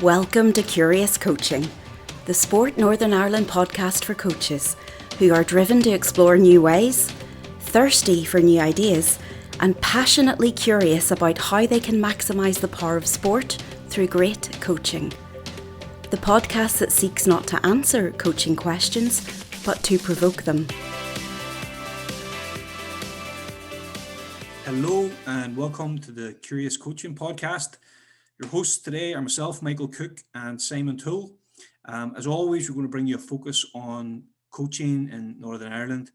Welcome to Curious Coaching, the Sport Northern Ireland podcast for coaches who are driven to explore new ways, thirsty for new ideas, and passionately curious about how they can maximise the power of sport through great coaching. The podcast that seeks not to answer coaching questions, but to provoke them. Hello and welcome to the Curious Coaching podcast. Your hosts today are myself, Michael Cook, and Simon Toole. As always, we're going to bring you a focus on coaching in Northern Ireland.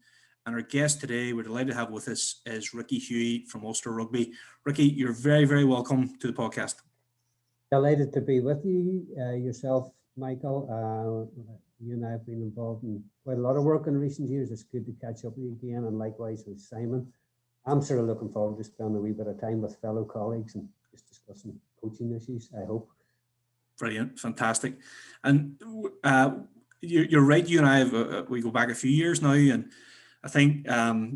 And our guest today, we're delighted to have with us, is Ricky Huey from Ulster Rugby. Ricky, you're very, very welcome to the podcast. Delighted to be with you, yourself, Michael. You and I have been involved in quite a lot of work in recent years. It's good to catch up with you again, and likewise with Simon. I'm sort of looking forward to spending a wee bit of time with fellow colleagues and just discussing coaching issues, I hope. Brilliant, fantastic. And you're right, you and I have, we go back a few years now, and I think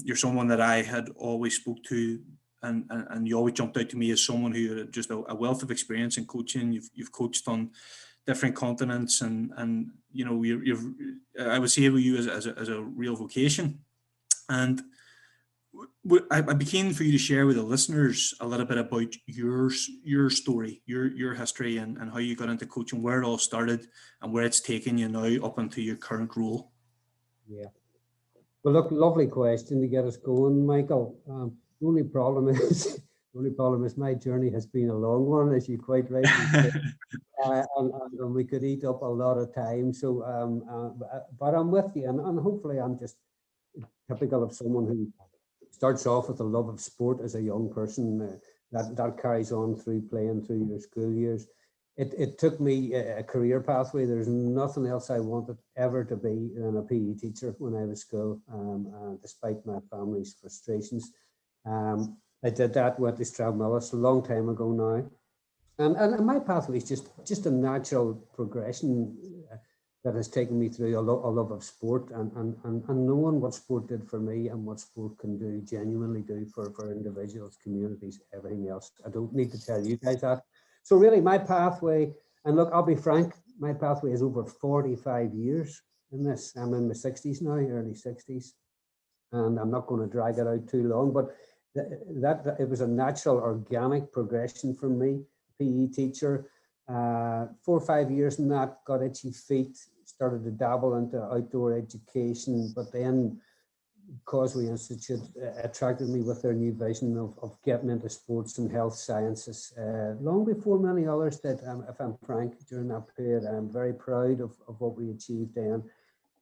you're someone that I had always spoke to, and you always jumped out to me as someone who had just a wealth of experience in coaching. You've coached on different continents, and you know, I would say with you as a real vocation. And I'd be keen for you to share with the listeners a little bit about your story, your history, and how you got into coaching, where it all started, and where it's taken you now up into your current role. Yeah. Well, look, lovely question to get us going, Michael. The only problem is my journey has been a long one, as you quite rightly said, and we could eat up a lot of time. So, but I'm with you, and hopefully I'm just typical of someone who starts off with a love of sport as a young person, that carries on through playing through your school years. It took me a career pathway. There's nothing else I wanted ever to be than a PE teacher when I was school, despite my family's frustrations. I did that, went to Strathmillis a long time ago now. And my pathway is just a natural progression that has taken me through a love of sport and knowing what sport did for me and what sport can genuinely do for individuals, communities, everything else. I don't need to tell you guys that. So really my pathway, and look, I'll be frank, my pathway is over 45 years in this. I'm in my 60s now, early 60s, and I'm not going to drag it out too long, but that it was a natural, organic progression for me. PE teacher, 4 or 5 years in that, got itchy feet, started to dabble into outdoor education, but then Causeway Institute attracted me with their new vision of getting into sports and health sciences, long before many others did, if I'm frank, during that period. I'm very proud of what we achieved then.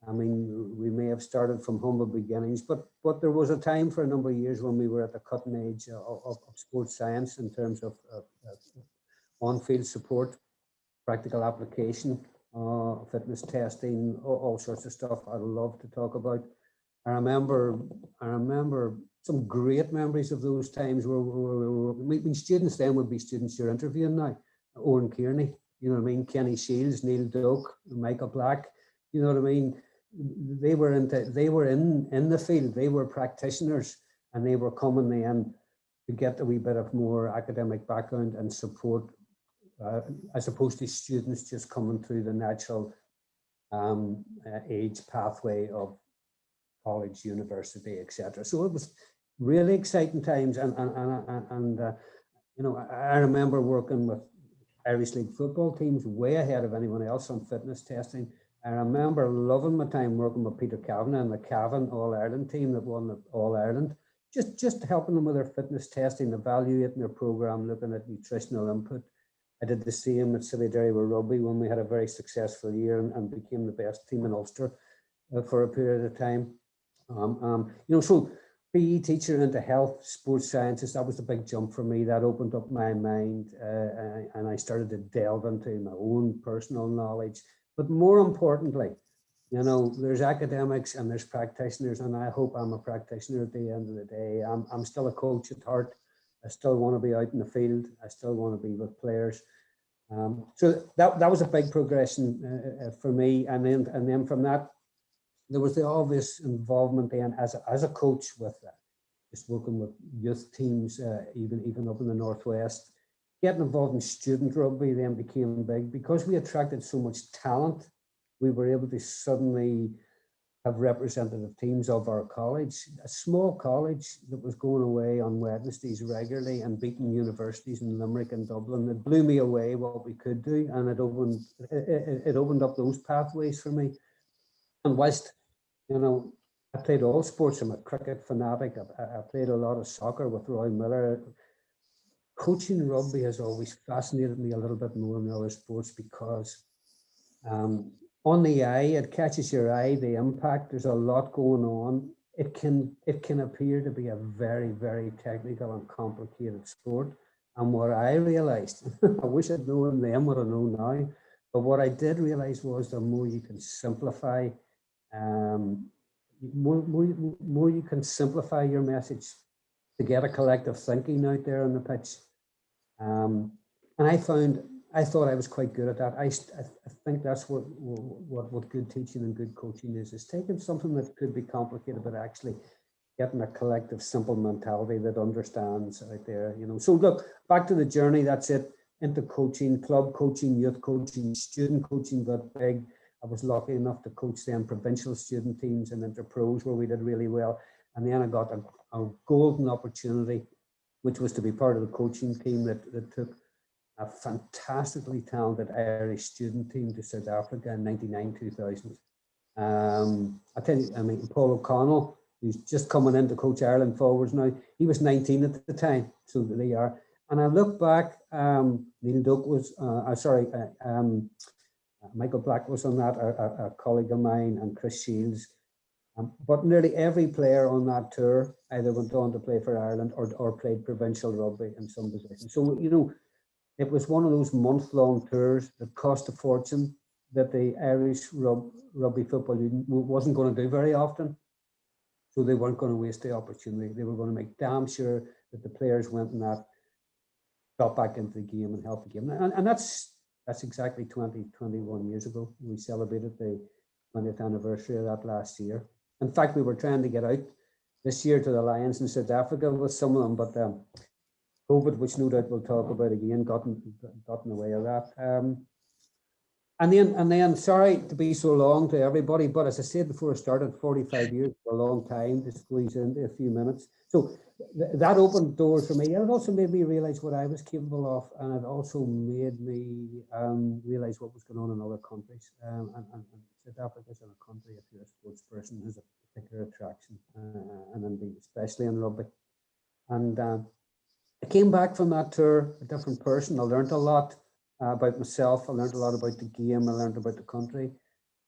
I mean, we may have started from humble beginnings, but there was a time for a number of years when we were at the cutting edge of sports science in terms of on-field support, practical application, fitness testing, all sorts of stuff I'd love to talk about. I remember some great memories of those times where when students then would be students you're interviewing now. Owen Kearney, you know what I mean? Kenny Shields, Neil Doak, Michael Black, you know what I mean? They were in the field, they were practitioners, and they were coming in to get a wee bit of more academic background and support, as opposed to students just coming through the natural age pathway of college, university, etc. So it was really exciting times, and you know, I remember working with Irish League football teams way ahead of anyone else on fitness testing. I remember loving my time working with Peter Kavanagh and the Cavan All-Ireland team that won the All-Ireland, just helping them with their fitness testing, evaluating their program, looking at nutritional input. I did the same at City Derry with rugby when we had a very successful year and became the best team in Ulster for a period of time. You know, so PE teacher into health, sports sciences, that was the big jump for me. That opened up my mind, and I started to delve into my own personal knowledge. But more importantly, you know, there's academics and there's practitioners, and I hope I'm a practitioner at the end of the day. I'm still a coach at heart. I still want to be out in the field. I still want to be with players. So that was a big progression for me, and then from that, there was the obvious involvement then as a coach with just working with youth teams, even up in the Northwest, getting involved in student rugby then became big. Because we attracted so much talent, we were able to suddenly have representative teams of our college, a small college that was going away on Wednesdays regularly and beating universities in Limerick and Dublin. It blew me away what we could do, and it opened up those pathways for me. And whilst, you know, I played all sports. I'm a cricket fanatic. I played a lot of soccer with Roy Miller. Coaching rugby has always fascinated me a little bit more than other sports because on the eye, it catches your eye, the impact, there's a lot going on. It can appear to be a very, very technical and complicated sport. And what I realized, I wish I'd known then what I know now, but what I did realize was the more you can simplify, more you can simplify your message to get a collective thinking out there on the pitch. And I thought I was quite good at that. I think that's what good teaching and good coaching is taking something that could be complicated, but actually getting a collective, simple mentality that understands out there, you know. So look, back to the journey, that's it, into coaching, club coaching, youth coaching, student coaching got big. I was lucky enough to coach them provincial student teams and inter-pros where we did really well. And then I got a golden opportunity, which was to be part of the coaching team that took a fantastically talented Irish student team to South Africa in 99-2000. I tell you, I mean, Paul O'Connell, who's just coming in to coach Ireland forwards now, he was 19 at the time, so they are. And I look back, Neil Doak was, Michael Black was on that, a colleague of mine, and Chris Shields. But nearly every player on that tour either went on to play for Ireland or played provincial rugby in some position. So, you know, it was one of those month-long tours that cost a fortune that the Irish Rugby Football Union wasn't going to do very often. So they weren't going to waste the opportunity. They were going to make damn sure that the players went and that got back into the game and helped the game. And that's exactly 21 years ago. We celebrated the 20th anniversary of that last year. In fact, we were trying to get out this year to the Lions in South Africa with some of them, but COVID, which no doubt we'll talk about again, got in the way of that. And then, sorry to be so long to everybody, but as I said before I started, 45 years is a long time to squeeze into a few minutes. So that opened doors for me. And it also made me realize what I was capable of. And it also made me realize what was going on in other countries. And South Africa is a country, if you're a sports person, has a particular attraction, and indeed, especially in rugby. And I came back from that tour a different person. I learned a lot about myself. I learned a lot about the game. I learned about the country.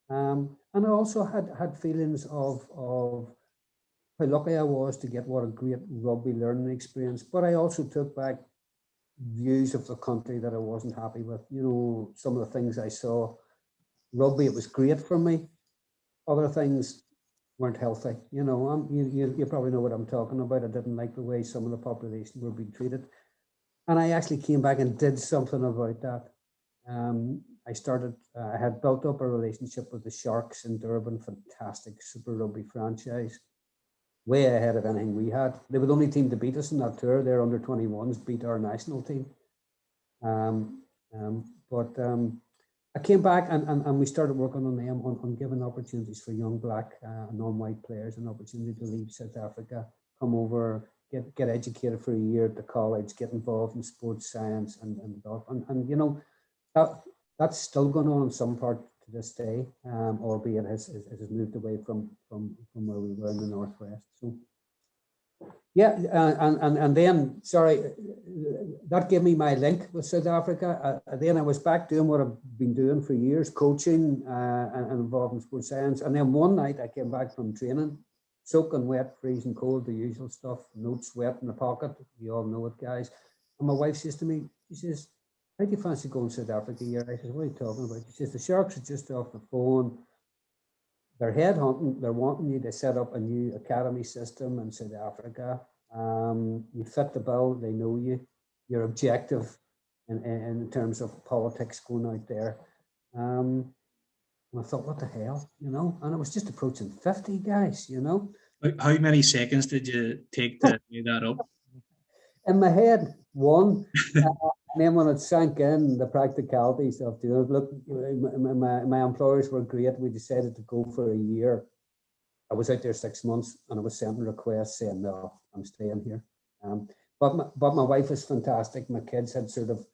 And I also had feelings of how lucky I was to get what a great rugby learning experience. But I also took back views of the country that I wasn't happy with. You know, some of the things I saw. Rugby, it was great for me. Other things weren't healthy. You know, you probably know what I'm talking about. I didn't like the way some of the population were being treated. And I actually came back and did something about that. I had built up a relationship with the Sharks in Durban, fantastic Super Rugby franchise, way ahead of anything we had. They were the only team to beat us in that tour. Their under 21s beat our national team. But I came back and we started working on them on giving opportunities for young black and non-white players an opportunity to leave South Africa, come over, get educated for a year at the college, get involved in sports science and you know, that's still going on in some part to this day, albeit it has moved away from where we were in the Northwest. So yeah, and then, sorry, that gave me my link with South Africa. Then I was back doing what I've been doing for years, coaching and involved in sports science. And then one night I came back from training, soaking wet, freezing cold, the usual stuff, notes wet in the pocket. You all know it, guys. And my wife says to me, she says, how do you fancy going to South Africa here? I said, what are you talking about? She says, the Sharks are just off the phone. They're headhunting, they're wanting you to set up a new academy system in South Africa. You fit the bill, they know you, you're objective in terms of politics going out there. And I thought, what the hell, you know? And I was just approaching 50, guys, you know? How many seconds did you take to do that up? In my head, one. And then when it sank in, the practicalities of doing it, look, my employers were great. We decided to go for a year. I was out there 6 months, and I was sending requests saying, no, I'm staying here. But my wife was fantastic. My kids had sort of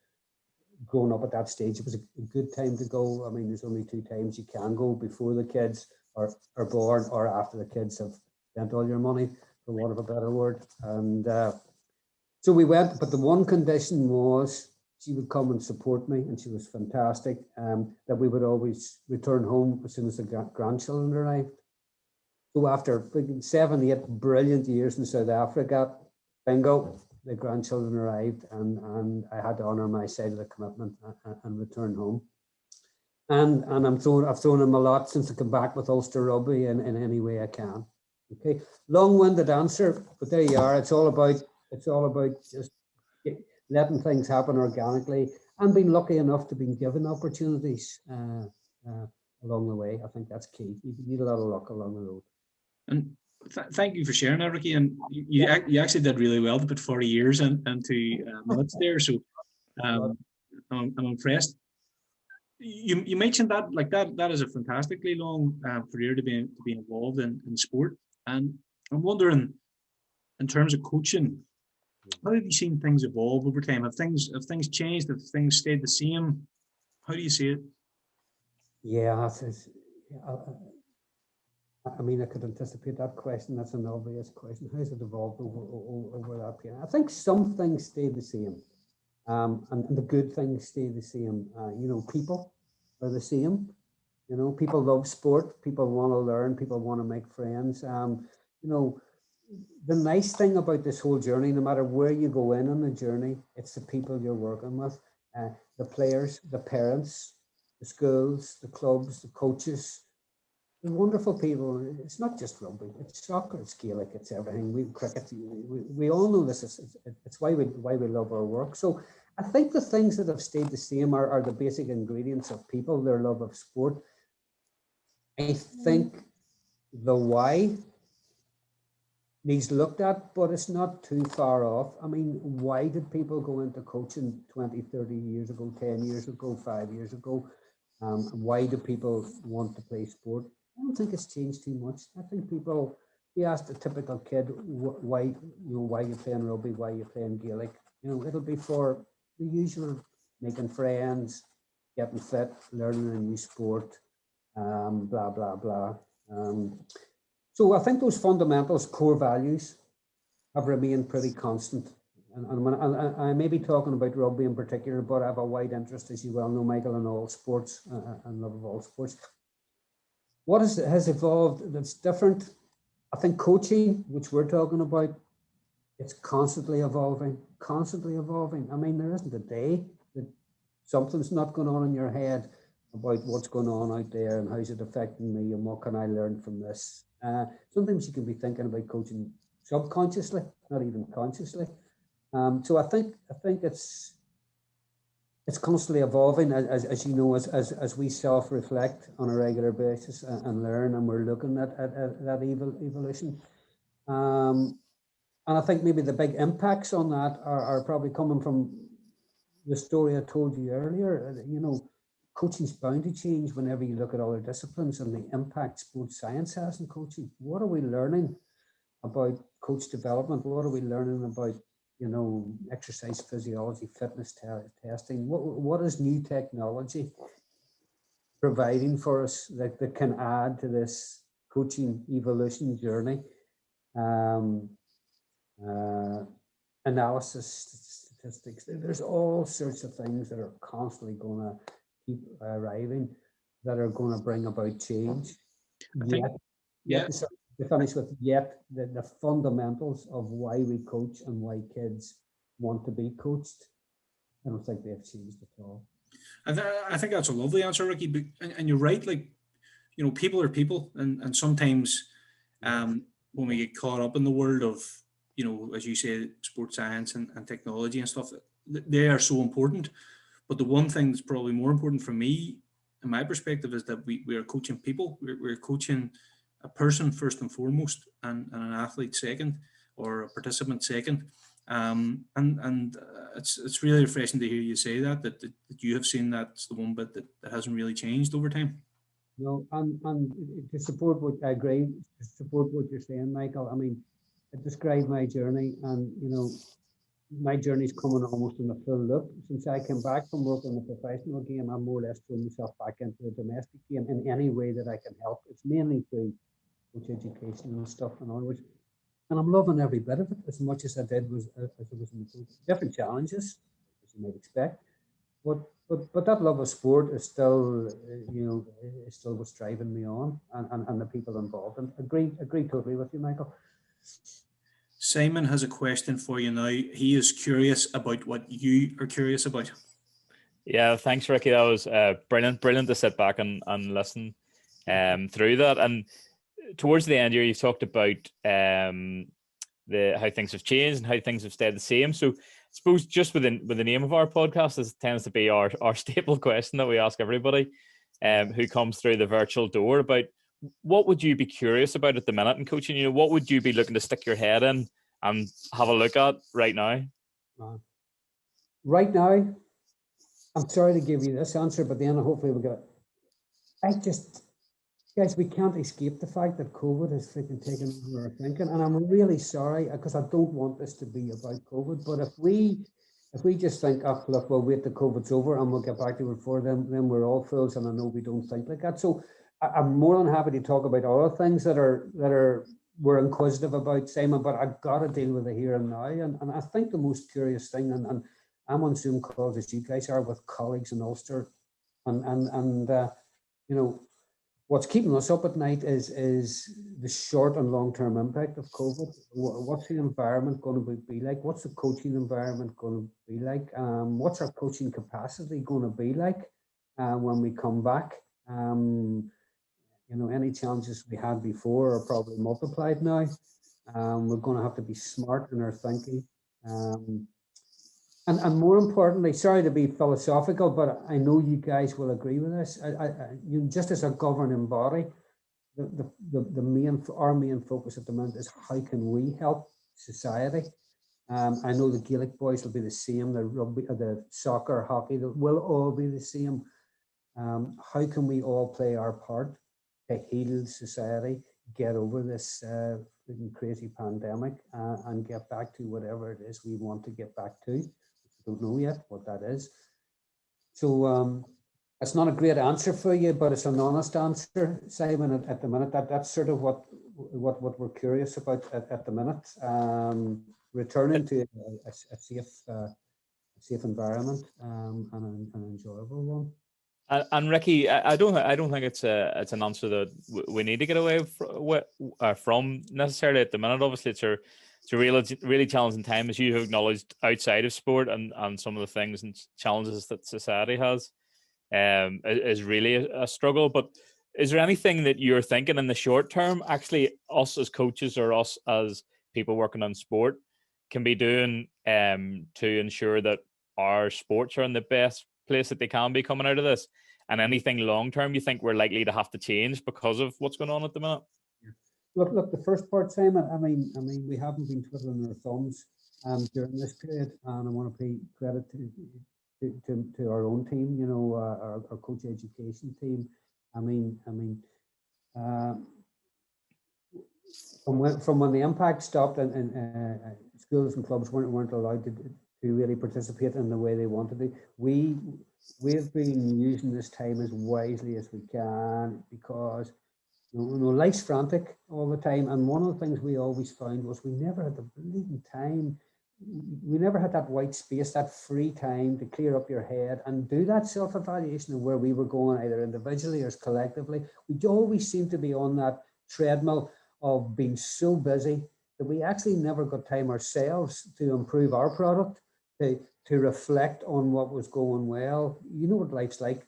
grown up at that stage. It was a good time to go. I mean, there's only 2 times you can go: before the kids are born, or after the kids have spent all your money, for want of a better word. And so we went, but the one condition was she would come and support me, and she was fantastic. That we would always return home as soon as the grandchildren arrived. So after 7, 8 brilliant years in South Africa, bingo, the grandchildren arrived, and I had to honour my side of the commitment and return home. And I've thrown him a lot since I come back with Ulster Rugby in any way I can. Okay, long-winded answer, but there you are. It's all about just letting things happen organically, and being lucky enough to be given opportunities along the way. I think that's key. You need a lot of luck along the road. And thank you for sharing that, Ricky. And you actually did really well to put 40 years into minutes there. So I'm impressed. You mentioned that, like, that is a fantastically long career to be involved in sport. And I'm wondering, in terms of coaching, how have you seen things evolve over time? Have things changed? Have things stayed the same? How do you see it? Yeah, I mean, I could anticipate that question. That's an obvious question. How has it evolved over that period? I think some things stay the same, and the good things stay the same. People are the same. People love sport. People want to learn. People want to make friends. The nice thing about this whole journey, no matter where you go in on the journey, it's the people you're working with, the players, the parents, the schools, the clubs, the coaches. Wonderful people. It's not just rugby. It's soccer. It's Gaelic. It's everything. Cricket. We all know this. It's why we love our work. So I think the things that have stayed the same are the basic ingredients of people, their love of sport. I think the why needs looked at, but it's not too far off. I mean, why did people go into coaching 20, 30 years ago, 10 years ago, 5 years ago? Why do people want to play sport? I don't think it's changed too much. I think people, you ask the typical kid why you're playing rugby, why you're playing Gaelic. It'll be for the usual: making friends, getting fit, learning a new sport, blah blah blah. So I think those fundamentals, core values, have remained pretty constant. And I may be talking about rugby in particular, but I have a wide interest, as you well know, Michael, in all sports and love of all sports. What has evolved that's different? I think coaching, which we're talking about, it's constantly evolving, constantly evolving. I mean, there isn't a day that something's not going on in your head about what's going on out there and how's it affecting me and what can I learn from this. Sometimes you can be thinking about coaching subconsciously, not even consciously. So I think it's constantly evolving, as you know, as we self-reflect on a regular basis and learn, and we're looking at that evolution. And I think maybe the big impacts on that are probably coming from the story I told you earlier. Coaching's bound to change whenever you look at other disciplines and the impact sports science has in coaching. What are we learning about coach development? What are we learning about exercise physiology, fitness testing? What is new technology providing for us that can add to this coaching evolution journey? Analysis, statistics. There's all sorts of things that are constantly going to keep arriving that are going to bring about change. To finish with, the fundamentals of why we coach and why kids want to be coached, I don't think they've changed at all. I think that's a lovely answer, Ricky. And you're right. Like, people are people, and sometimes when we get caught up in the world of, as you say, sports science and technology and stuff, they are so important. But the one thing that's probably more important for me, in my perspective, is that we are coaching people. We're coaching a person first and foremost, and an athlete second, or a participant second. And it's really refreshing to hear you say that you have seen that's the one bit that hasn't really changed over time. No, and to support what I agree, to support what you're saying, Michael. I mean, it described my journey, and my journey's coming almost in a full loop. Since I came back from working in the professional game, I'm more or less thrown myself back into the domestic game in any way that I can help. It's mainly through coach education and stuff and all, which, and I'm loving every bit of it as much as I did as I was in the coach. Different challenges, as you might expect, but that love of sport is still, is still what's driving me on, and the people involved. And agree totally with you, Michael. Simon has a question for you now. He is curious about what you are curious about. Yeah, thanks, Ricky. That was brilliant to sit back and listen through that. And towards the end here, you talked about how things have changed and how things have stayed the same. So I suppose just with the name of our podcast, this tends to be our staple question that we ask everybody who comes through the virtual door about what would you be curious about at the minute in coaching? What would you be looking to stick your head in and have a look at right now? Right now, I'm sorry to give you this answer, but then hopefully we'll get it. Guys, we can't escape the fact that COVID has freaking taken over our thinking, and I'm really sorry because I don't want this to be about COVID. But if we just think, oh, look, we'll wait till COVID's over and we'll get back to it before then we're all fools, and I know we don't think like that. So I'm more than happy to talk about other things that we're inquisitive about, Simon, but I've got to deal with it here and now. And I think the most curious thing, and I'm on Zoom calls as you guys are with colleagues in Ulster, and what's keeping us up at night is the short and long-term impact of COVID. What's the environment going to be like? What's the coaching environment going to be like? What's our coaching capacity going to be like when we come back? Any challenges we had before are probably multiplied now. We're going to have to be smart in our thinking. And more importantly, sorry to be philosophical, but I know you guys will agree with this. Just as a governing body, our main focus at the moment is how can we help society. I know the Gaelic boys will be the same, the rugby, the soccer, hockey, will all be the same. How can we all play our part to heal society, get over this crazy pandemic, and get back to whatever it is we want to get back to? Don't know yet what that is. So it's not a great answer for you, but it's an honest answer, Simon. At the minute, that's sort of what we're curious about at the minute. Returning to a safe environment and an enjoyable one. And Ricky, I don't think it's an answer that we need to get away from necessarily at the minute. Obviously, it's a really challenging time, as you have acknowledged, outside of sport and some of the things and challenges that society has is really a struggle. But is there anything that you're thinking in the short term, actually, us as coaches or us as people working on sport can be doing to ensure that our sports are in the best place that they can be coming out of this? And anything long term you think we're likely to have to change because of what's going on at the minute? Look, the first part, Simon, I mean, we haven't been twiddling our thumbs during this period, and I want to pay credit to our own team, our coach education team. From when the impact stopped and schools and clubs weren't allowed to really participate in the way they wanted to, we've been using this time as wisely as we can, because life's frantic all the time, and one of the things we always found was we never had the bleeding time. We never had that white space, that free time to clear up your head and do that self-evaluation of where we were going, either individually or collectively. We always seemed to be on that treadmill of being so busy that we actually never got time ourselves to improve our product, to reflect on what was going well. You know what life's like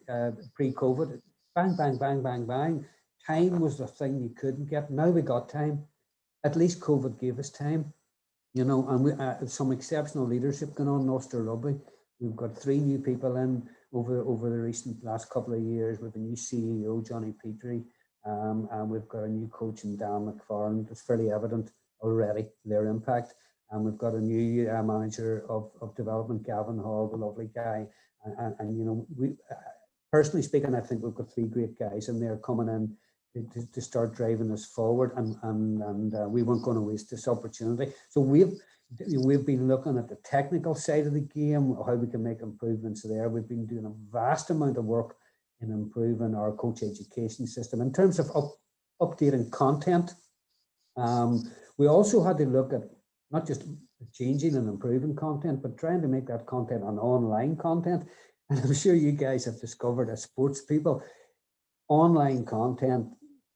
pre-COVID. Bang, bang, bang, bang, bang. Time was the thing you couldn't get. Now we got time. At least COVID gave us time, and we some exceptional leadership going on in Ulster Rugby. We've got 3 new people in over the last couple of years. We've a new CEO, Johnny Petrie, and we've got a new coach in Dan McFarland. It's fairly evident already their impact. And we've got a new manager of development, Gavin Hall, the lovely guy. And you know, we personally speaking, I think we've got 3 great guys in there coming in to start driving us forward, and we weren't going to waste this opportunity. So we've been looking at the technical side of the game, how we can make improvements there. We've been doing a vast amount of work in improving our coach education system in terms of updating content. We also had to look at not just changing and improving content, but trying to make that content an online content. And I'm sure you guys have discovered as sports people, online content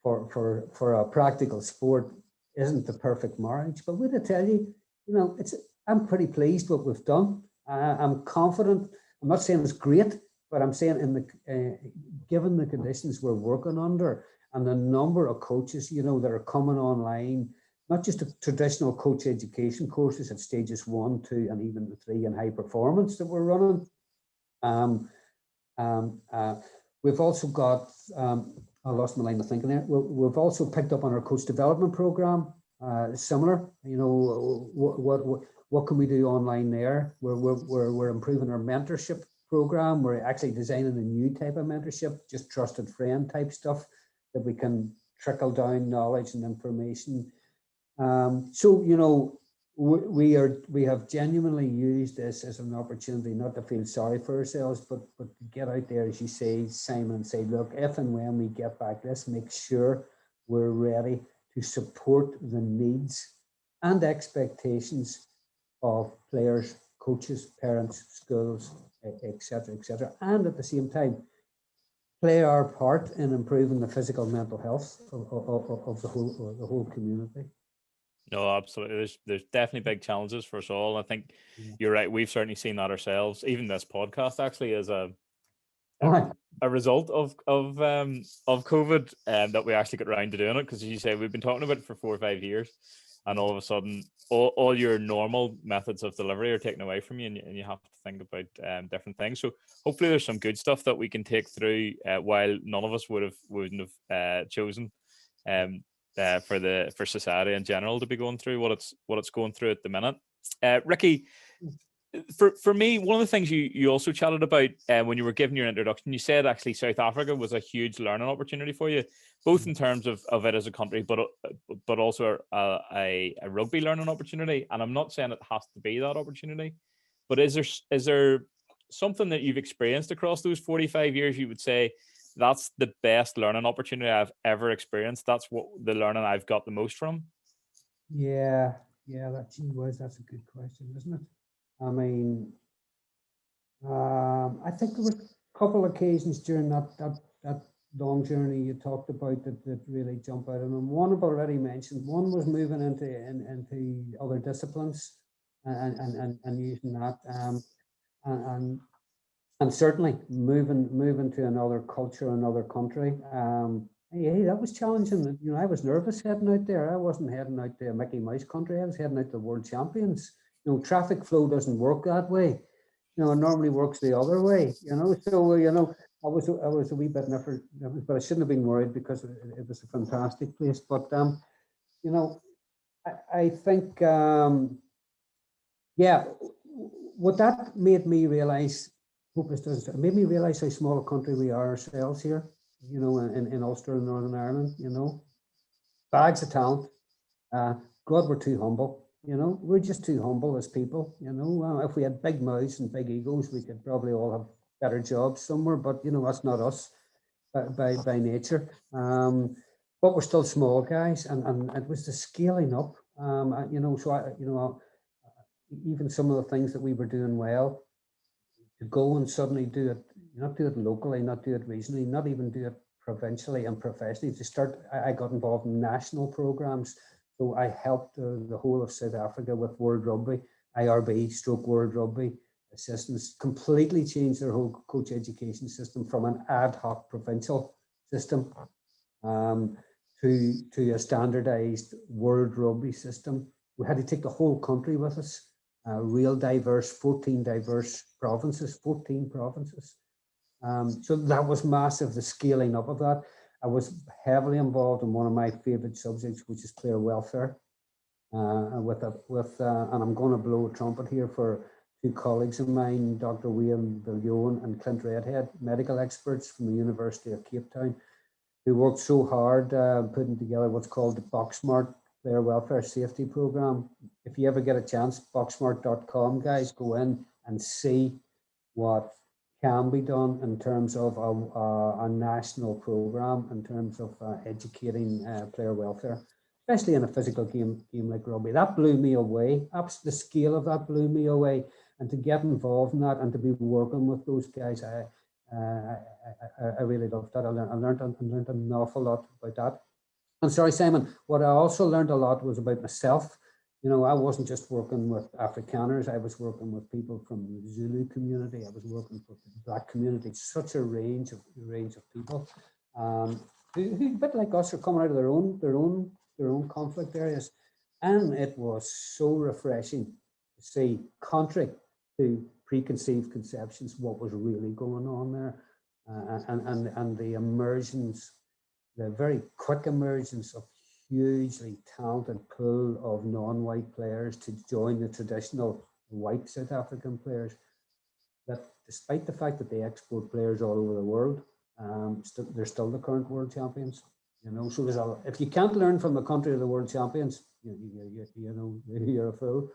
for a practical sport isn't the perfect marriage. But would I tell you, you know, I'm pretty pleased what we've done. I'm confident. I'm not saying it's great, but I'm saying in the given the conditions we're working under and the number of coaches, you know, that are coming online, not just the traditional coach education courses at stages 1, 2, and even the 3 in high performance that we're running. We've also got, I lost my line of thinking there. We've also picked up on our coach development program, similar. You know, what can we do online there? We're improving our mentorship program. We're actually designing a new type of mentorship, just trusted friend type stuff that we can trickle down knowledge and information. So, you know, we have genuinely used this as an opportunity not to feel sorry for ourselves, but to get out there, as you say, Simon, and say, look, if and when we get back, let's make sure we're ready to support the needs and expectations of players, coaches, parents, schools, etc., and at the same time play our part in improving the physical and mental health of the whole community. No, absolutely. There's definitely big challenges for us all. I think you're right. We've certainly seen that ourselves. Even this podcast actually is a result of COVID, that we actually got around to doing it. Because as you say, we've been talking about it for 4 or 5 years, and all of a sudden, all your normal methods of delivery are taken away from you, and you have to think about different things. So hopefully, there's some good stuff that we can take through, while none of us wouldn't have chosen. For society in general to be going through what it's going through at the minute. Ricky, for me, one of the things you also chatted about when you were giving your introduction, you said actually South Africa was a huge learning opportunity for you, both in terms of it as a country, but also a rugby learning opportunity. And I'm not saying it has to be that opportunity, but is there something that you've experienced across those 45 years you would say, that's the best learning opportunity I've ever experienced? That's what the learning I've got the most from. Yeah, that's a good question, isn't it? I mean, I think there were a couple of occasions during that long journey you talked about that really jump out. And one I've already mentioned. One was moving into other disciplines and using that, and certainly moving to another culture, another country. Hey, that was challenging. You know, I was nervous heading out there. I wasn't heading out to a Mickey Mouse country. I was heading out to the World Champions. You know, traffic flow doesn't work that way. You know, it normally works the other way. You know, so you know, I was a wee bit nervous, but I shouldn't have been worried because it was a fantastic place. But you know, I think yeah, what that made me realize. It made me realize how small a country we are ourselves here, you know, in Ulster and Northern Ireland, you know. Bags of talent. God, we're too humble, you know. We're just too humble as people, you know. If we had big mouths and big egos, we could probably all have better jobs somewhere, but, you know, that's not us by nature. But we're still small guys, and it was the scaling up, you know, so even some of the things that we were doing well, to go and suddenly do it, not do it locally, not do it regionally, not even do it provincially and professionally. I got involved in national programs. So I helped the whole of South Africa with World Rugby, IRB, stroke World Rugby assistants, completely changed their whole coach education system from an ad hoc provincial system to a standardized World Rugby system. We had to take the whole country with us. Real diverse, 14 diverse provinces, 14 provinces. So that was massive, the scaling up of that. I was heavily involved in one of my favorite subjects, which is player welfare. and I'm going to blow a trumpet here for two colleagues of mine, Dr. Wayne Viljoen and Clint Redhead, medical experts from the University of Cape Town, who worked so hard putting together what's called the BoxSmart Player Welfare Safety Program. If you ever get a chance, boxsmart.com, guys, go in and see what can be done in terms of a national program, in terms of educating player welfare, especially in a physical game like rugby. That blew me away. The scale of that blew me away. And to get involved in that and to be working with those guys, I really loved that. I learned an awful lot about that. And sorry, Simon, what I also learned a lot was about myself. You know, I wasn't just working with Afrikaners. I was working with people from the Zulu community. I was working with the Black community. Such a range of people who, a bit like us, are coming out of their own conflict areas, and it was so refreshing to see, contrary to preconceived conceptions, what was really going on there, and the emergence, the very quick emergence of hugely talented pool of non-white players to join the traditional white South African players, that despite the fact that they export players all over the world, they're still the current world champions. You know, so if you can't learn from the country of the world champions, you know, you're a fool.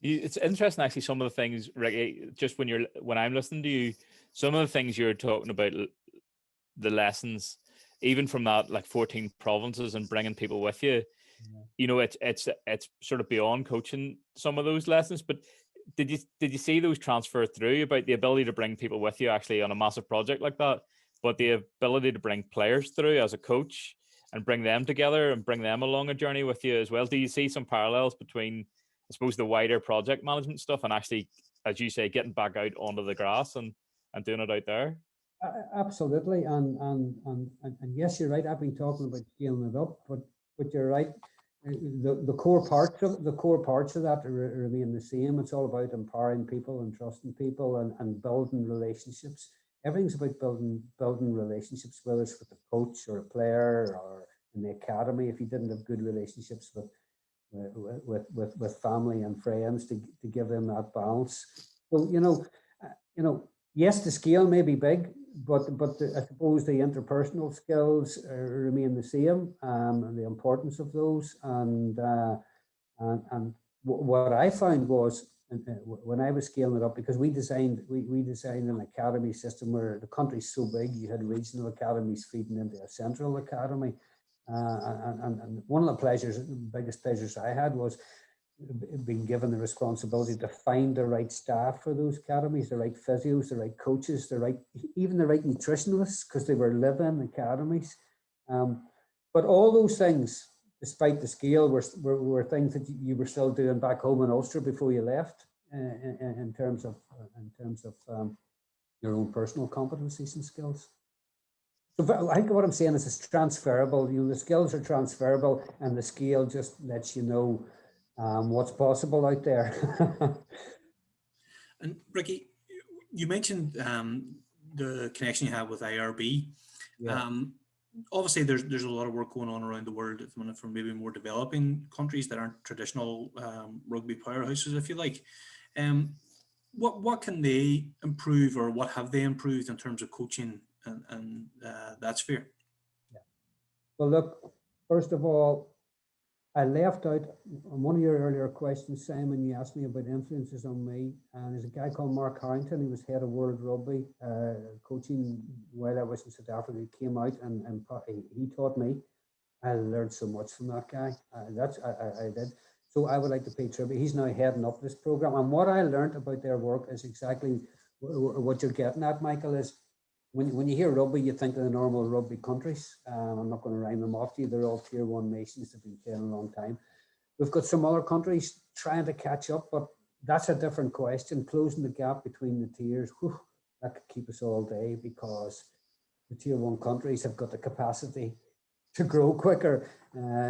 It's interesting, actually, some of the things, Ricky, just when I'm listening to you, some of the things you're talking about, the lessons, even from that, like 14 provinces and bringing people with you, you know, it's sort of beyond coaching, some of those lessons. But did you see those transfer through, about the ability to bring people with you actually on a massive project like that, but the ability to bring players through as a coach and bring them together and bring them along a journey with you as well? Do you see some parallels between, I suppose, the wider project management stuff and actually, as you say, getting back out onto the grass and doing it out there? Absolutely, and yes, you're right. I've been talking about scaling it up, but you're right. The core parts of that remain the same. It's all about empowering people and trusting people and building relationships. Everything's about building relationships, whether it's with a coach or a player or in the academy. If you didn't have good relationships with family and friends to give them that balance. So yes, the scale may be big, but I suppose the interpersonal skills remain the same, and the importance of those. And what I found was, when I was scaling it up, because we designed an academy system where the country's so big, you had regional academies feeding into a central academy. And one of the biggest pleasures I had was being given the responsibility to find the right staff for those academies, the right physios, the right coaches, even the right nutritionists, because they were live-in academies. But all those things, despite the scale, were things that you were still doing back home in Ulster before you left, in terms of your own personal competencies and skills. So I think what I'm saying is it's transferable. The skills are transferable, and the scale just lets you know what's possible out there. And Ricky, you mentioned the connection you have with IRB. Yeah. Obviously, there's a lot of work going on around the world at the minute from maybe more developing countries that aren't traditional rugby powerhouses, if you like. What can they improve, or what have they improved in terms of coaching and that sphere? Yeah. Well, look, first of all, I left out on one of your earlier questions, Simon. You asked me about influences on me, and there's a guy called Mark Harrington. He was head of World Rugby coaching while I was in South Africa. He came out and he taught me. I learned so much from that guy. I did. So I would like to pay tribute. He's now heading up this program, and what I learned about their work is exactly what you're getting at, Michael. Is when you hear rugby, you think of the normal rugby countries. I'm not going to rhyme them off to you. They're all tier one nations that have been playing a long time. We've got some other countries trying to catch up, but that's a different question. Closing the gap between the tiers, that could keep us all day, because the tier one countries have got the capacity to grow quicker.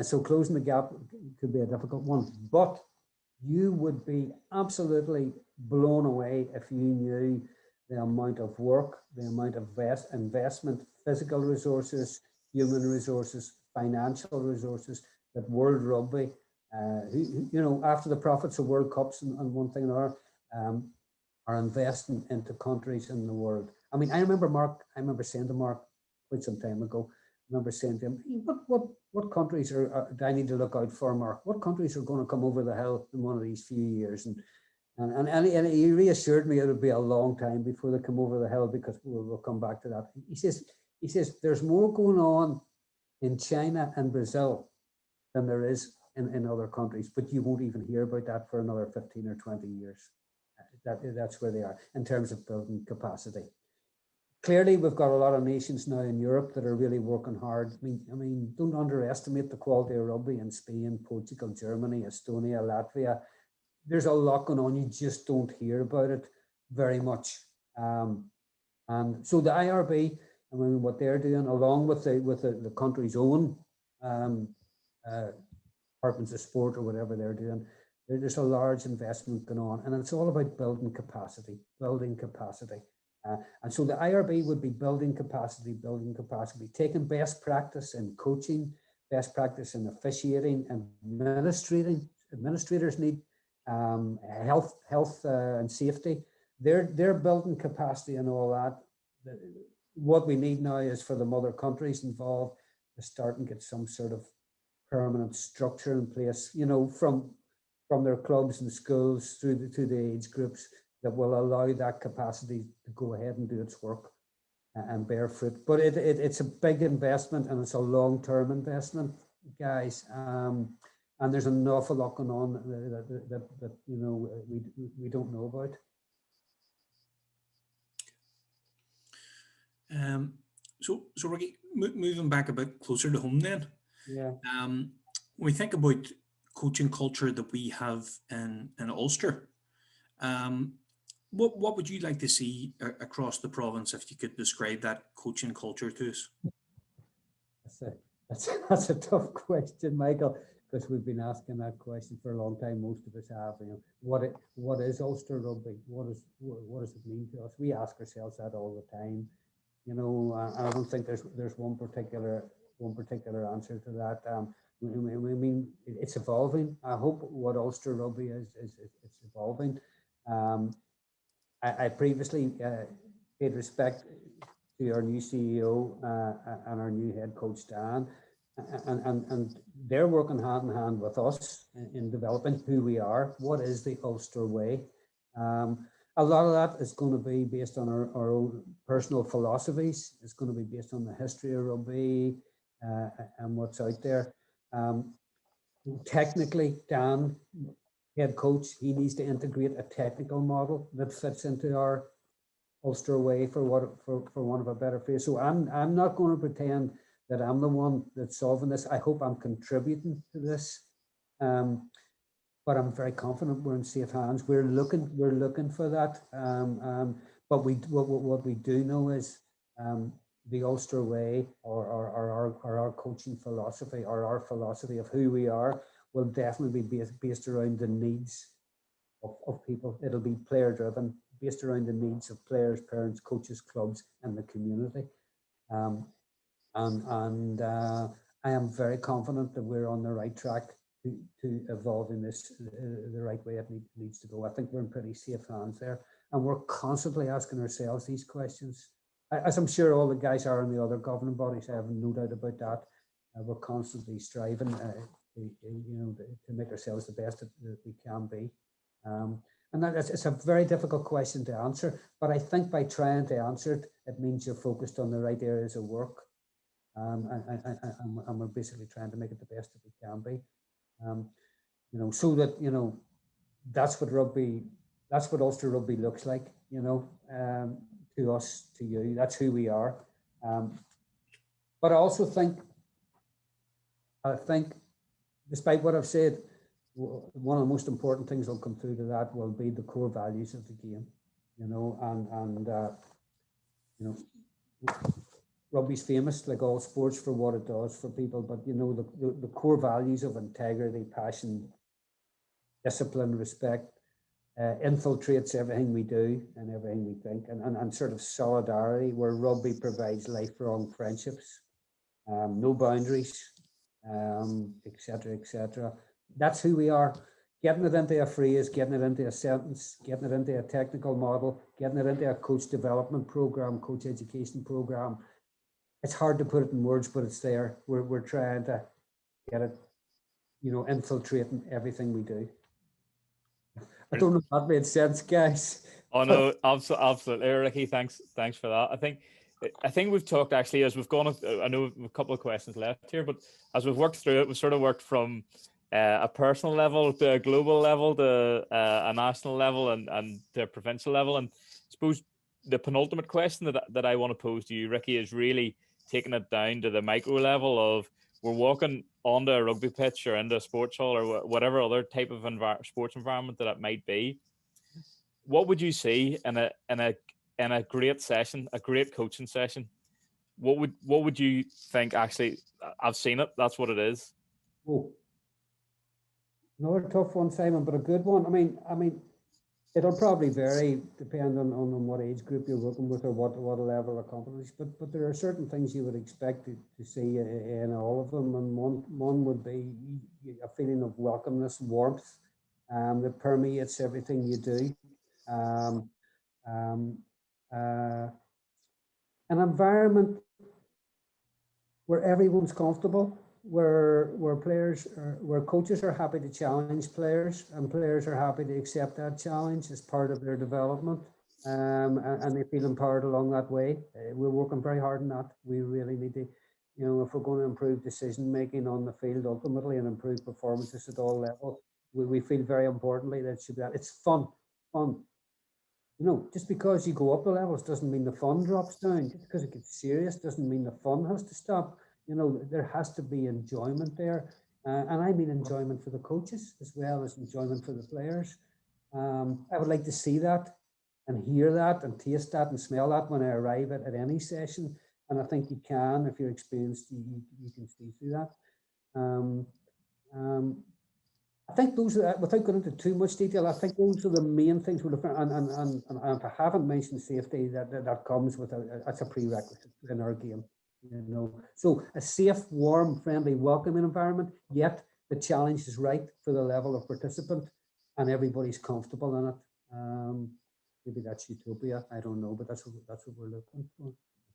So closing the gap could be a difficult one. But you would be absolutely blown away if you knew the amount of work, the amount of investment, physical resources, human resources, financial resources that World Rugby who, after the profits of World Cups and one thing or another, are investing into countries in the world. I mean, I remember saying to Mark quite some time ago, I remember saying to him, "Hey, what countries do I need to look out for, Mark? What countries are going to come over the hill in one of these few years?" And he reassured me it would be a long time before they come over the hill, because we'll come back to that. He says there's more going on in China and Brazil than there is in other countries, but you won't even hear about that for another 15 or 20 years. That's where they are in terms of building capacity. Clearly, we've got a lot of nations now in Europe that are really working hard. I mean, don't underestimate the quality of rugby in Spain, Portugal, Germany, Estonia, Latvia. There's a lot going on. You just don't hear about it very much. And so the IRB, I mean, what they're doing, along with the country's own departments of sport or whatever they're doing, there's a large investment going on, and it's all about building capacity. And so the IRB would be building capacity, taking best practice in coaching, best practice in officiating and administrating. Administrators need health and safety. They're building capacity and all that. What we need now is for the mother countries involved to start and get some sort of permanent structure in place, from their clubs and schools through to the age groups, that will allow that capacity to go ahead and do its work and bear fruit. But it's a big investment, and it's a long-term investment, guys. And there's an awful lot going on that we don't know about. So Ricky, moving back a bit closer to home then. Yeah. When we think about coaching culture that we have in Ulster, what would you like to see across the province, if you could describe that coaching culture to us? That's a tough question, Michael, because we've been asking that question for a long time. Most of us have. What is Ulster Rugby? What does it mean to us? We ask ourselves that all the time. I don't think there's one particular answer to that. I mean, it's evolving. I hope what Ulster Rugby is it's evolving. I previously paid respect to our new CEO and our new head coach Dan, and they're working hand in hand with us in developing who we are. What is the Ulster way? A lot of that is going to be based on our own personal philosophies. It's going to be based on the history of rugby and what's out there. Technically, Dan, head coach, he needs to integrate a technical model that fits into our Ulster way, for want of a better phrase. So I'm not going to pretend that I'm the one that's solving this. I hope I'm contributing to this. But I'm very confident we're in safe hands. We're looking for that. But what we do know is the Ulster way, or our coaching philosophy, or our philosophy of who we are, will definitely be based around the needs of people. It'll be player driven, based around the needs of players, parents, coaches, clubs, and the community. And I am very confident that we're on the right track to evolve in this the right way it needs to go. I think we're in pretty safe hands there, and we're constantly asking ourselves these questions, as I'm sure all the guys are in the other governing bodies. I have no doubt about that. We're constantly striving to make ourselves the best that we can be, and it's a very difficult question to answer, but I think by trying to answer it, it means you're focused on the right areas of work, and we're basically trying to make it the best that we can be. So that, that's what Ulster Rugby looks like, to us, to you. That's who we are. But I also think, despite what I've said, one of the most important things that'll come through to that will be the core values of the game, rugby's famous, like all sports, for what it does for people, but the core values of integrity, passion, discipline, respect, infiltrates everything we do and everything we think, and sort of solidarity, where rugby provides lifelong friendships, no boundaries, etc., etc. That's who we are. Getting it into a phrase, getting it into a sentence, getting it into a technical model, getting it into a coach development program, coach education program. It's hard to put it in words, but it's there. We're trying to get it, infiltrating everything we do. I don't know if that made sense, guys. Oh no, absolutely, Ricky. Thanks for that. I think we've talked actually as we've gone. I know we've a couple of questions left here, but as we've worked through it, we've sort of worked from a personal level to a global level to a national level and to a provincial level. And I suppose the penultimate question that I want to pose to you, Ricky, is really taking it down to the micro level of we're walking onto a rugby pitch or into a sports hall or whatever other type of sports environment that it might be. What would you see in a great session, a great coaching session? What would you think? Actually, I've seen it. That's what it is. Oh, another tough one, Simon, but a good one. I mean, it'll probably vary depending on what age group you're working with or what level of competence. But there are certain things you would expect to see in all of them, and one would be a feeling of welcomeness, warmth, that permeates everything you do. An environment where everyone's comfortable, where coaches are happy to challenge players, and players are happy to accept that challenge as part of their development, and they feel empowered along that way. We're working very hard on that. We really need to, if we're going to improve decision making on the field ultimately and improve performances at all levels, we feel very importantly that it should be that. It's fun. Just because you go up the levels doesn't mean the fun drops down. Just because it gets serious doesn't mean the fun has to stop. There has to be enjoyment there. And I mean enjoyment for the coaches as well as enjoyment for the players. I would like to see that and hear that and taste that and smell that when I arrive at any session. And I think you can, if you're experienced, you can see through that. I think those are, without going into too much detail, I think those are the main things we're looking at. And if I haven't mentioned safety, that comes with that's a prerequisite in our game. So a safe, warm, friendly, welcoming environment, yet the challenge is right for the level of participant and everybody's comfortable in it. Maybe that's utopia, I don't know, but that's what we're looking for, I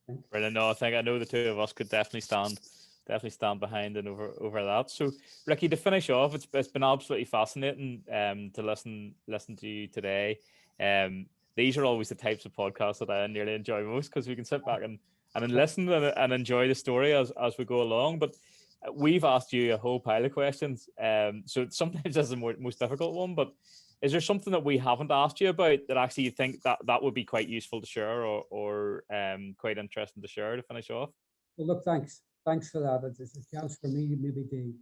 think. Brilliant. No, I know the two of us could definitely stand behind and over that. So Ricky, to finish off, it's been absolutely fascinating to listen to you today. These are always the types of podcasts that I nearly enjoy most because we can sit back and listen and enjoy the story as we go along. But we've asked you a whole pile of questions, so sometimes that's the most difficult one. But is there something that we haven't asked you about that actually you think that would be quite useful to share or quite interesting to share to finish off? Well, look, thanks for that. It's a chance for me maybe to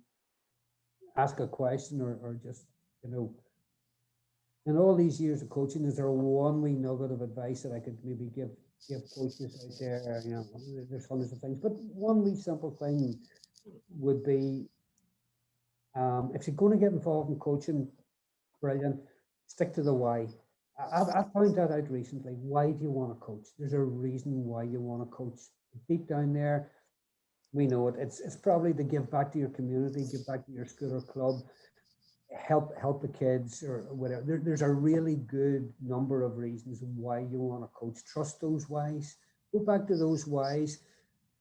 ask a question or just, in all these years of coaching, is there one wee nugget of advice that I could maybe give coaches out there? There's hundreds of things, but one wee simple thing would be, if you're going to get involved in coaching, brilliant, stick to the why. I found that out recently. Why do you want to coach? There's a reason why you want to coach. Deep down there, we know it. It's probably to give back to your community, give back to your school or club, help the kids or whatever. There's a really good number of reasons why you want to coach. Trust those whys. Go back to those whys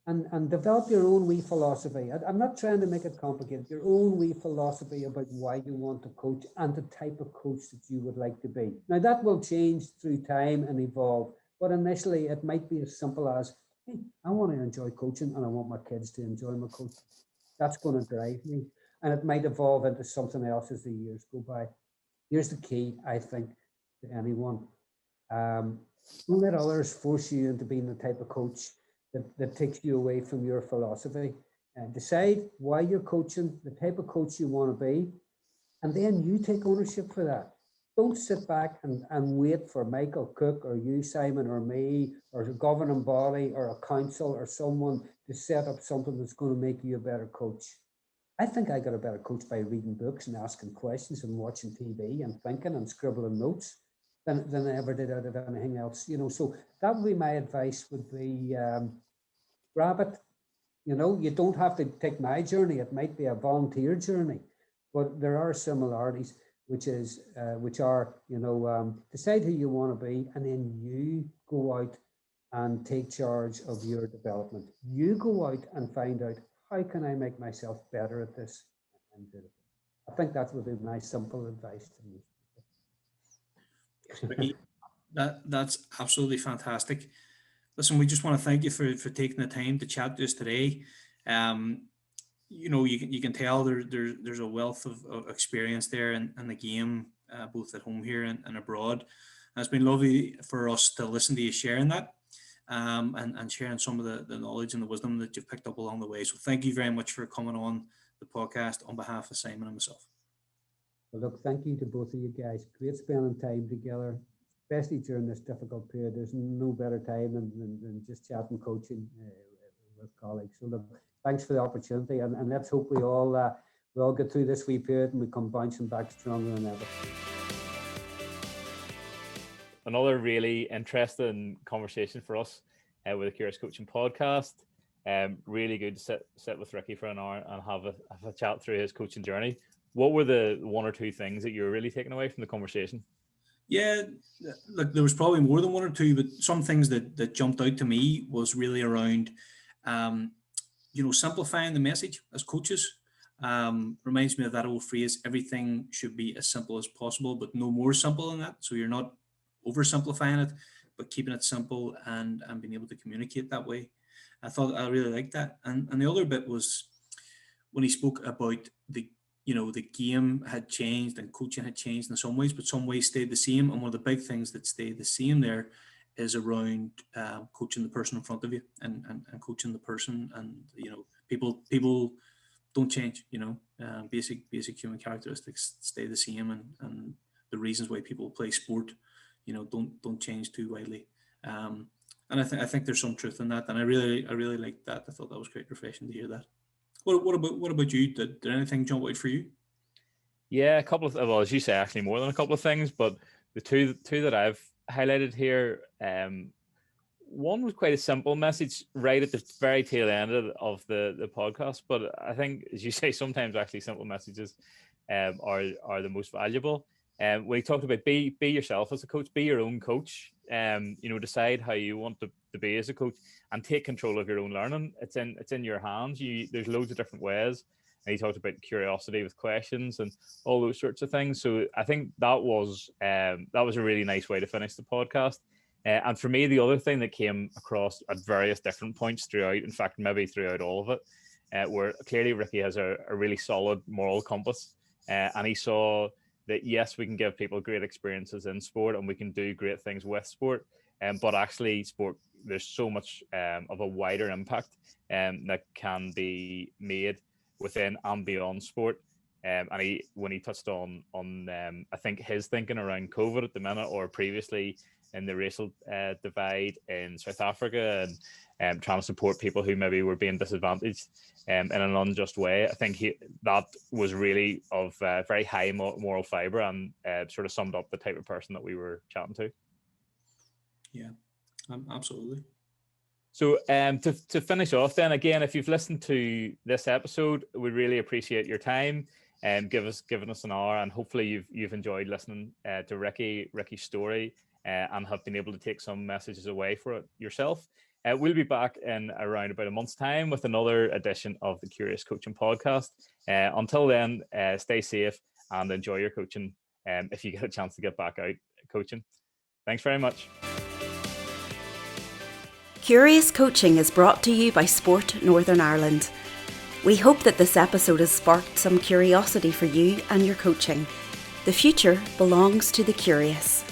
and develop your own wee philosophy. I'm not trying to make it complicated. Your own wee philosophy about why you want to coach and the type of coach that you would like to be. Now that will change through time and evolve, but initially it might be as simple as, hey, I want to enjoy coaching and I want my kids to enjoy my coaching. That's going to drive me. And it might evolve into something else as the years go by. Here's the key, I think, to anyone. Don't let others force you into being the type of coach that takes you away from your philosophy. Decide why you're coaching, the type of coach you want to be, and then you take ownership for that. Don't sit back and wait for Michael Cook or you, Simon, or me, or a governing body or a council or someone to set up something that's going to make you a better coach. I think I got a better coach by reading books and asking questions and watching TV and thinking and scribbling notes than I ever did out of anything else. So that would be my advice, would be grab it. You don't have to take my journey. It might be a volunteer journey, but there are similarities, which are, decide who you want to be, and then you go out and take charge of your development. You go out and find out, how can I make myself better at this? And do it. I think that would be my simple advice to most people. Ricky, that's absolutely fantastic. Listen, we just want to thank you for taking the time to chat to us today. You can tell there's a wealth of experience there in the game, both at home here and abroad. And it's been lovely for us to listen to you sharing that, and sharing some of the knowledge and the wisdom that you've picked up along the way. So thank you very much for coming on the podcast on behalf of Simon and myself. Well, look, thank you to both of you guys. Great spending time together, especially during this difficult period. There's no better time than just chatting coaching with colleagues. So look, thanks for the opportunity, and let's hope we all get through this wee period and we come bouncing back stronger than ever. Another really interesting conversation for us with the Curious Coaching podcast. Really good to sit with Ricky for an hour and have a chat through his coaching journey. What were the one or two things that you were really taking away from the conversation? Yeah, look, there was probably more than one or two, but some things that jumped out to me was really around, simplifying the message as coaches. Reminds me of that old phrase, everything should be as simple as possible, but no more simple than that. So you're not oversimplifying it, but keeping it simple and being able to communicate that way. I really liked that. And the other bit was when he spoke about the game had changed and coaching had changed in some ways, but some ways stayed the same. And one of the big things that stayed the same there is around coaching the person in front of you and coaching the person. And, people don't change, basic human characteristics stay the same. And the reasons why people play sport, don't change too widely. And I think there's some truth in that. And I really liked that. I thought that was quite refreshing to hear that. What about you? Did anything jump out for you? Yeah, a couple of, well, as you say, actually more than a couple of things, but the two that I've highlighted here, one was quite a simple message right at the very tail end of the podcast, but I think, as you say, sometimes actually simple messages are the most valuable. When he talked about be yourself as a coach, be your own coach, decide how you want to be as a coach and take control of your own learning. It's in your hands. There's loads of different ways. And he talked about curiosity with questions and all those sorts of things. So I think that was a really nice way to finish the podcast. And for me, the other thing that came across at various different points throughout, in fact, maybe throughout all of it, where clearly Ricky has a really solid moral compass. And he saw that, yes, we can give people great experiences in sport and we can do great things with sport. But actually sport, there's so much of a wider impact that can be made within and beyond sport. And when he touched on I think his thinking around COVID at the minute, or previously in the racial divide in South Africa, and trying to support people who maybe were being disadvantaged in an unjust way. I think that was really of very high moral fibre and sort of summed up the type of person that we were chatting to. Yeah, absolutely. So to finish off then, again, if you've listened to this episode, we really appreciate your time and giving us an hour, and hopefully you've enjoyed listening to Ricky's story and have been able to take some messages away for it yourself. We'll be back in around about a month's time with another edition of the Curious Coaching Podcast. Until then, stay safe and enjoy your coaching if you get a chance to get back out coaching. Thanks very much. Curious Coaching is brought to you by Sport Northern Ireland. We hope that this episode has sparked some curiosity for you and your coaching. The future belongs to the curious.